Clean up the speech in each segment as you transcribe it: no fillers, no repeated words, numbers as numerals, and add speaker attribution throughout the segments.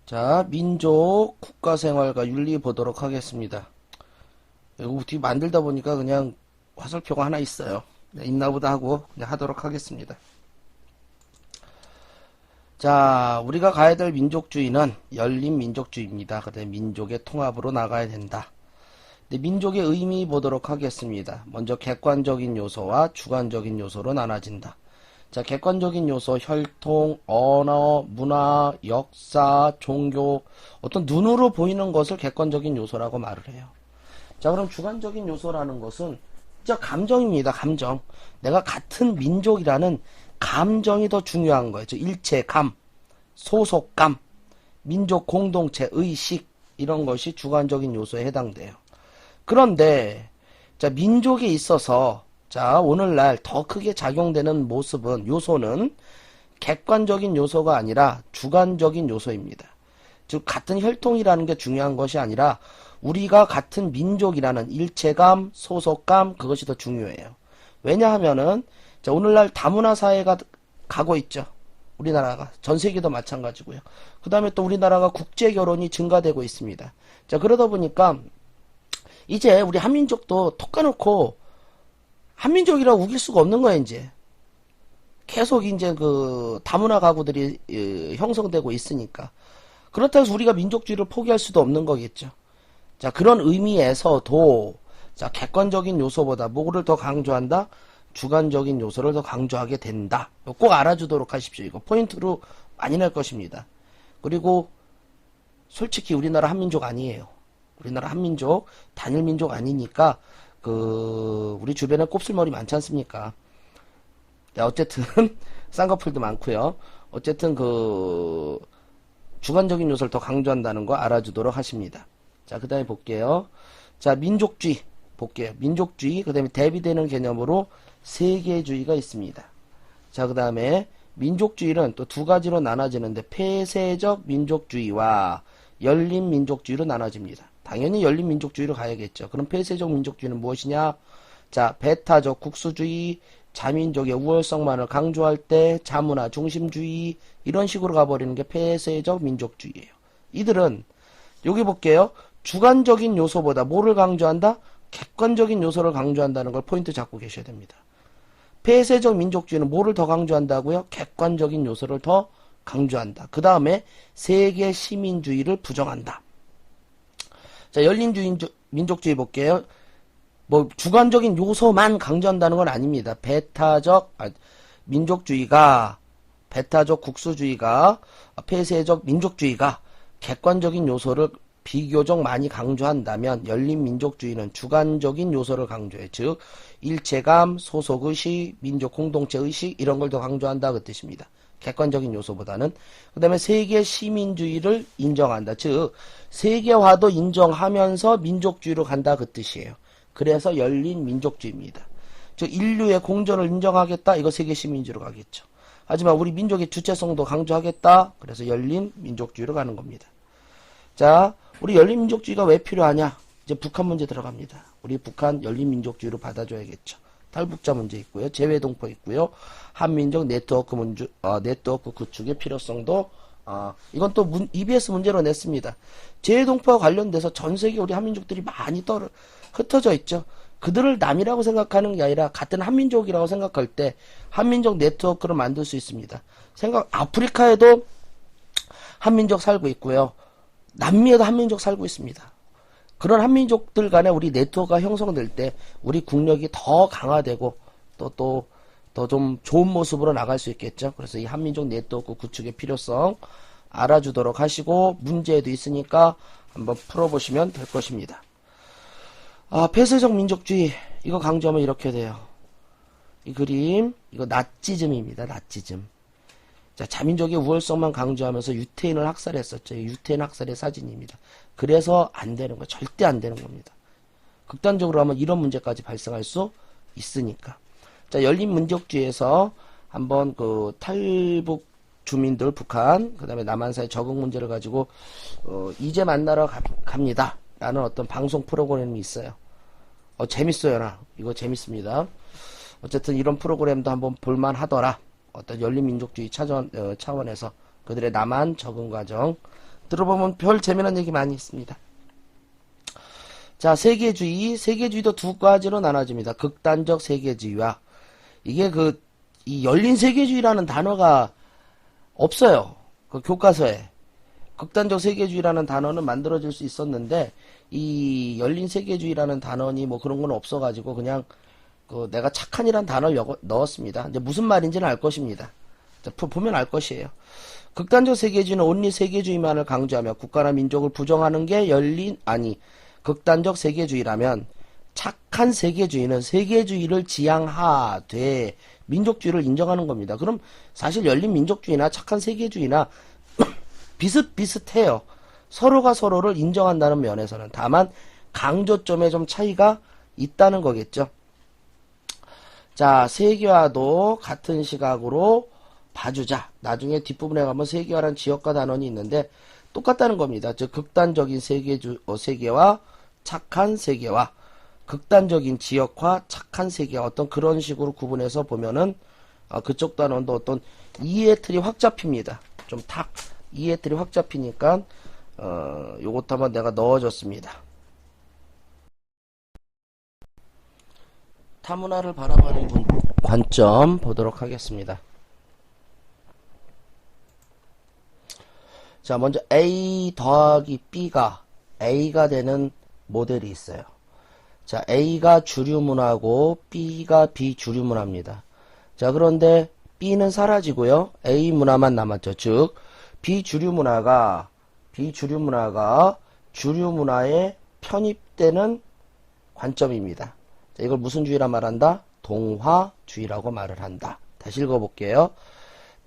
Speaker 1: 자, 민족, 국가생활과 윤리 보도록 하겠습니다. 이거 뒤 만들다 보니까 그냥 화살표가 하나 있어요. 있나 보다 하고 그냥 하도록 하겠습니다. 자, 우리가 가야 될 민족주의는 열린 민족주의입니다. 그다음에 민족의 통합으로 나가야 된다. 근데 민족의 의미 보도록 하겠습니다. 먼저 객관적인 요소와 주관적인 요소로 나눠진다. 자, 객관적인 요소, 혈통, 언어, 문화, 역사, 종교, 어떤 눈으로 보이는 것을 객관적인 요소라고 말을 해요. 자, 그럼 주관적인 요소라는 것은 진짜 감정입니다. 감정. 내가 같은 민족이라는 감정이 더 중요한 거예요. 일체감, 소속감, 민족 공동체, 의식, 이런 것이 주관적인 요소에 해당돼요. 그런데 자, 민족에 있어서 자, 오늘날 더 크게 작용되는 모습은, 요소는 객관적인 요소가 아니라 주관적인 요소입니다. 즉 같은 혈통이라는 게 중요한 것이 아니라 우리가 같은 민족이라는 일체감, 소속감, 그것이 더 중요해요. 왜냐하면은 자, 오늘날 다문화 사회가 가고 있죠. 우리나라가 전 세계도 마찬가지고요. 그 다음에 또 우리나라가 국제 결혼이 증가되고 있습니다. 자, 그러다 보니까 이제 우리 한민족도 톡 까놓고 한민족이라고 우길 수가 없는 거야, 이제. 계속 이제 그 다문화 가구들이 형성되고 있으니까. 그렇다고 해서 우리가 민족주의를 포기할 수도 없는 거겠죠. 자, 그런 의미에서도 자, 객관적인 요소보다 뭐를 더 강조한다? 주관적인 요소를 더 강조하게 된다. 꼭 알아주도록 하십시오. 이거 포인트로 많이 낼 것입니다. 그리고 솔직히 우리나라 한민족 아니에요. 우리나라 한민족, 단일민족 아니니까 우리 주변에 곱슬머리 많지 않습니까? 야, 어쨌든 쌍꺼풀도 많고요. 어쨌든 주관적인 요소를 더 강조한다는 거 알아주도록 하십니다. 자, 그 다음에 볼게요. 자, 민족주의 볼게요. 민족주의, 그 다음에 대비되는 개념으로 세계주의가 있습니다. 자, 그 다음에 민족주의는 또 두 가지로 나눠지는데 폐쇄적 민족주의와 열린 민족주의로 나눠집니다. 당연히 열린 민족주의로 가야겠죠. 그럼 폐쇄적 민족주의는 무엇이냐? 자, 배타적 국수주의, 자민족의 우월성만을 강조할 때 자문화 중심주의, 이런 식으로 가버리는 게 폐쇄적 민족주의예요. 이들은 여기 볼게요. 주관적인 요소보다 뭐를 강조한다? 객관적인 요소를 강조한다는 걸 포인트 잡고 계셔야 됩니다. 폐쇄적 민족주의는 뭐를 더 강조한다고요? 객관적인 요소를 더 강조한다. 그 다음에 세계 시민주의를 부정한다. 자, 열린 민족주의 볼게요. 뭐 주관적인 요소만 강조한다는 건 아닙니다. 민족주의가, 배타적 국수주의가, 폐쇄적 민족주의가 객관적인 요소를 비교적 많이 강조한다면 열린 민족주의는 주관적인 요소를 강조해. 즉 일체감, 소속의식, 민족 공동체의식, 이런 걸 더 강조한다, 그 뜻입니다. 객관적인 요소보다는. 그 다음에 세계 시민주의를 인정한다. 즉 세계화도 인정하면서 민족주의로 간다, 그 뜻이에요. 그래서 열린 민족주의입니다. 즉 인류의 공존을 인정하겠다, 이거 세계 시민주의로 가겠죠. 하지만 우리 민족의 주체성도 강조하겠다, 그래서 열린 민족주의로 가는 겁니다. 자, 우리 열린 민족주의가 왜 필요하냐? 이제 북한 문제 들어갑니다. 우리 북한 열린 민족주의로 받아줘야겠죠. 탈북자 문제 있고요. 재외동포 있고요. 한민족 네트워크 구축의 필요성도, 이건 또 EBS 문제로 냈습니다. 재외동포와 관련돼서 전 세계 우리 한민족들이 많이 흩어져 있죠. 그들을 남이라고 생각하는 게 아니라 같은 한민족이라고 생각할 때 한민족 네트워크를 만들 수 있습니다. 아프리카에도 한민족 살고 있고요. 남미에도 한민족 살고 있습니다. 그런 한민족들 간에 우리 네트워크가 형성될 때 우리 국력이 더 강화되고 또 좀 좋은 모습으로 나갈 수 있겠죠. 그래서 이 한민족 네트워크 구축의 필요성 알아주도록 하시고, 문제도 있으니까 한번 풀어보시면 될 것입니다. 폐쇄적 민족주의, 이거 강조하면 이렇게 돼요. 이 그림, 이거 나치즘입니다. 나치즘. 자, 자민족의 우월성만 강조하면서 유태인을 학살했었죠. 유태인 학살의 사진입니다. 그래서 안 되는 거예요. 절대 안 되는 겁니다. 극단적으로 하면 이런 문제까지 발생할 수 있으니까. 자, 열린 민족주의에서 한번 탈북 주민들, 북한, 그 다음에 남한사의 적응 문제를 가지고, 이제 만나러 갑니다. 라는 어떤 방송 프로그램이 있어요. 재밌어요, 이거 재밌습니다. 어쨌든 이런 프로그램도 한번 볼만 하더라. 어떤 열린 민족주의 차원에서 그들의 남한 적응 과정, 들어보면 별 재미난 얘기 많이 있습니다. 자, 세계주의. 세계주의도 두 가지로 나눠집니다. 극단적 세계주의와 이게 이 열린 세계주의라는 단어가 없어요. 그 교과서에. 극단적 세계주의라는 단어는 만들어질 수 있었는데 이 열린 세계주의라는 단어니 뭐 그런 건 없어가지고 그냥 내가 착한이란 단어를 넣었습니다. 이제 무슨 말인지는 알 것입니다. 자, 보면 알 것이에요. 극단적 세계주의는 온리 세계주의만을 강조하며 국가나 민족을 부정하는 게 극단적 세계주의라면 착한 세계주의는 세계주의를 지향하되 민족주의를 인정하는 겁니다. 그럼 사실 열린 민족주의나 착한 세계주의나 비슷비슷해요. 서로가 서로를 인정한다는 면에서는. 다만 강조점에 좀 차이가 있다는 거겠죠. 자, 세계화도 같은 시각으로 봐주자. 나중에 뒷부분에 가면 세계화란 지역과 단원이 있는데 똑같다는 겁니다. 즉 극단적인 세계와 착한 세계와 극단적인 지역화, 착한 세계 어떤 그런 식으로 구분해서 보면은 그쪽 단원도 어떤 이해 틀이 확 잡힙니다. 좀 탁 이해 틀이 확 잡히니까 요것도 한번 내가 넣어줬습니다. 타문화를 바라보는 관점 보도록 하겠습니다. 자, 먼저 A 더하기 B가 A가 되는 모델이 있어요. 자, A가 주류 문화고 B가 비주류 문화입니다. 자, 그런데 B는 사라지고요. A 문화만 남았죠. 즉 비주류 문화가 주류 문화에 편입되는 관점입니다. 자, 이걸 무슨 주의라 말한다? 동화주의라고 말을 한다. 다시 읽어볼게요.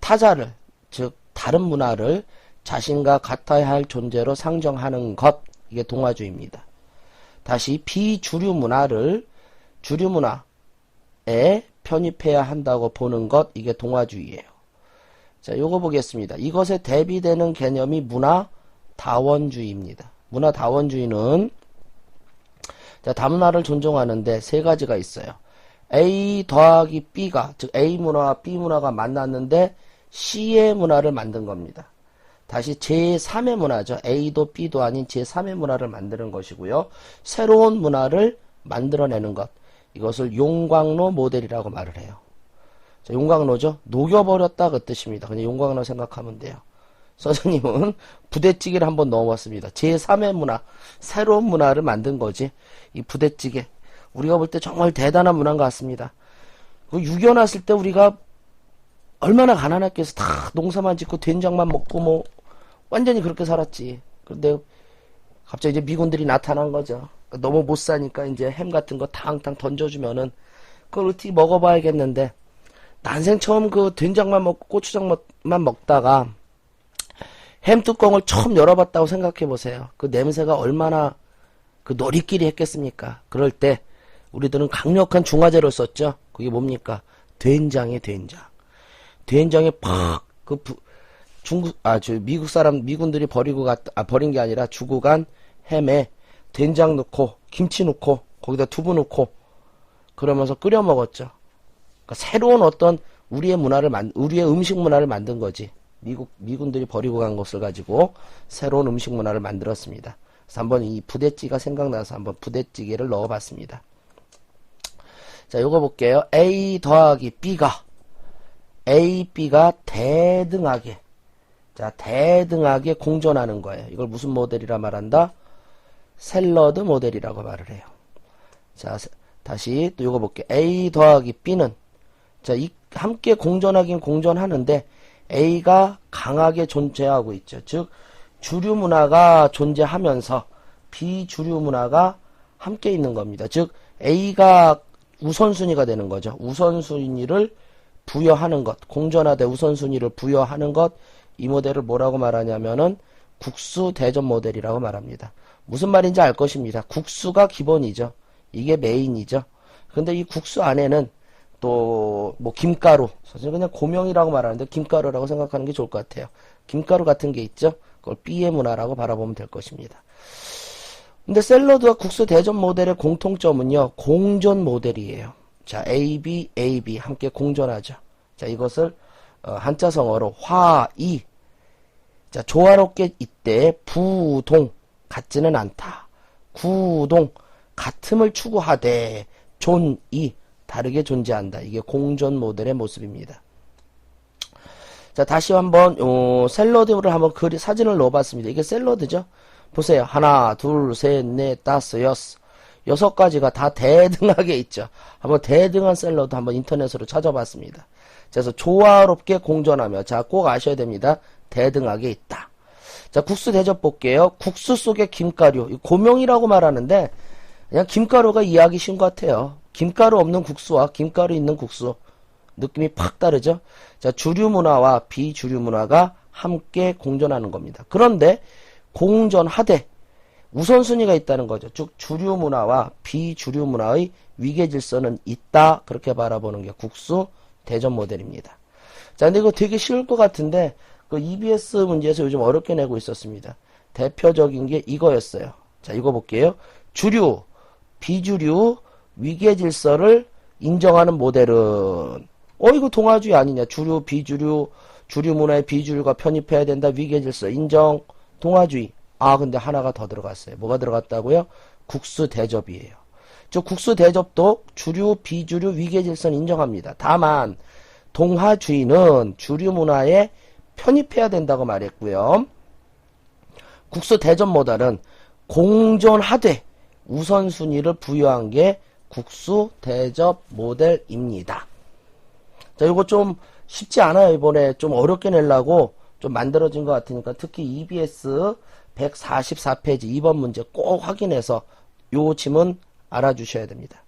Speaker 1: 타자를, 즉 다른 문화를 자신과 같아야 할 존재로 상정하는 것, 이게 동화주의입니다. 다시 비주류 문화를 주류 문화에 편입해야 한다고 보는 것, 이게 동화주의예요. 자, 요거 보겠습니다. 이것에 대비되는 개념이 문화다원주의입니다. 문화다원주의는 자, 다문화를 존중하는데 세 가지가 있어요. A 더하기 B가, 즉 A 문화와 B 문화가 만났는데 C의 문화를 만든 겁니다. 다시 제3의 문화죠. A도 B도 아닌 제3의 문화를 만드는 것이고요. 새로운 문화를 만들어내는 것. 이것을 용광로 모델이라고 말을 해요. 자, 용광로죠. 녹여버렸다 그 뜻입니다. 그냥 용광로 생각하면 돼요. 선생님은 부대찌개를 한번 넣어봤습니다. 제3의 문화, 새로운 문화를 만든 거지. 이 부대찌개. 우리가 볼 때 정말 대단한 문화인 것 같습니다. 유교 났을 때 우리가 얼마나 가난했겠어. 다 농사만 짓고 된장만 먹고 뭐 완전히 그렇게 살았지. 그런데 갑자기 이제 미군들이 나타난 거죠. 너무 못 사니까 이제 햄 같은 거 탕탕 던져주면은 그걸 어떻게 먹어봐야겠는데 난생 처음 그 된장만 먹고 고추장만 먹다가 햄 뚜껑을 처음 열어봤다고 생각해보세요. 그 냄새가 얼마나 그 놀이끼리 했겠습니까? 그럴 때 우리들은 강력한 중화제를 썼죠. 그게 뭡니까? 된장에 된장. 된장에 팍 미군들이 버린 게 아니라 주고 간 햄에 된장 넣고 김치 넣고 거기다 두부 넣고 그러면서 끓여 먹었죠. 그러니까 새로운 어떤 우리의 음식 문화를 만든 거지. 미군들이 버리고 간 것을 가지고 새로운 음식 문화를 만들었습니다. 그래서 한번 이 부대찌개가 생각나서 한번 부대찌개를 넣어봤습니다. 자, 요거 볼게요. A 더하기 B가 대등하게, 자, 대등하게 공존하는 거예요. 이걸 무슨 모델이라 말한다? 샐러드 모델이라고 말을 해요. 자, 다시 또 요거 볼게요. A 더하기 B는, 자, 함께 공존하긴 공존하는데, A가 강하게 존재하고 있죠. 즉, 주류 문화가 존재하면서 비주류 문화가 함께 있는 겁니다. 즉, A가 우선순위가 되는 거죠. 우선순위를 부여하는 것, 공존하되 우선순위를 부여하는 것, 이 모델을 뭐라고 말하냐면은 국수대전 모델이라고 말합니다. 무슨 말인지 알 것입니다. 국수가 기본이죠. 이게 메인이죠. 근데 이 국수 안에는 또 뭐 김가루, 사실 그냥 고명이라고 말하는데 김가루라고 생각하는 게 좋을 것 같아요. 김가루 같은 게 있죠. 그걸 B의 문화라고 바라보면 될 것입니다. 근데 샐러드와 국수 대전 모델의 공통점은요, 공존 모델이에요. 자, AB 함께 공존하죠. 자, 이것을 한자성어로 화이, 자, 조화롭게 이때 부동 같지는 않다. 구동 같음을 추구하되 존이 다르게 존재한다. 이게 공존 모델의 모습입니다. 자, 다시 한번 샐러드를 한번 사진을 넣어봤습니다. 이게 샐러드죠. 보세요. 하나, 둘, 셋, 넷, 다섯, 여섯 가지가 다 대등하게 있죠. 한번 대등한 샐러드 한번 인터넷으로 찾아봤습니다. 그래서 조화롭게 공존하며, 자, 꼭 아셔야 됩니다. 대등하게 있다. 자, 국수 대접 볼게요. 국수 속에 김가루, 고명이라고 말하는데 그냥 김가루가 이해하기 쉬운 것 같아요. 김가루 없는 국수와 김가루 있는 국수 느낌이 팍 다르죠. 자, 주류 문화와 비주류 문화가 함께 공존하는 겁니다. 그런데 공존하되 우선순위가 있다는 거죠. 즉 주류 문화와 비주류 문화의 위계 질서는 있다. 그렇게 바라보는 게 국수 대접 모델입니다. 자, 근데 이거 되게 쉬울 것 같은데 그 EBS 문제에서 요즘 어렵게 내고 있었습니다. 대표적인 게 이거였어요. 자, 이거 볼게요. 주류, 비주류, 위계 질서를 인정하는 모델은 이거 동아주의 아니냐. 주류, 비주류, 주류 문화의 비주류가 편입해야 된다. 위계 질서 인정. 동아주의. 아, 근데 하나가 더 들어갔어요. 뭐가 들어갔다고요? 국수 대접이에요. 즉 국수 대접도 주류, 비주류, 위계 질서는 인정합니다. 다만 동아주의는 주류 문화에 편입해야 된다고 말했고요. 국수 대접 모델은 공존하되 우선순위를 부여한 게 국수 대접 모델입니다. 자, 이거 좀 쉽지 않아요. 이번에 좀 어렵게 내려고 좀 만들어진 것 같으니까 특히 EBS 144페이지 2번 문제 꼭 확인해서 요 지문 알아주셔야 됩니다.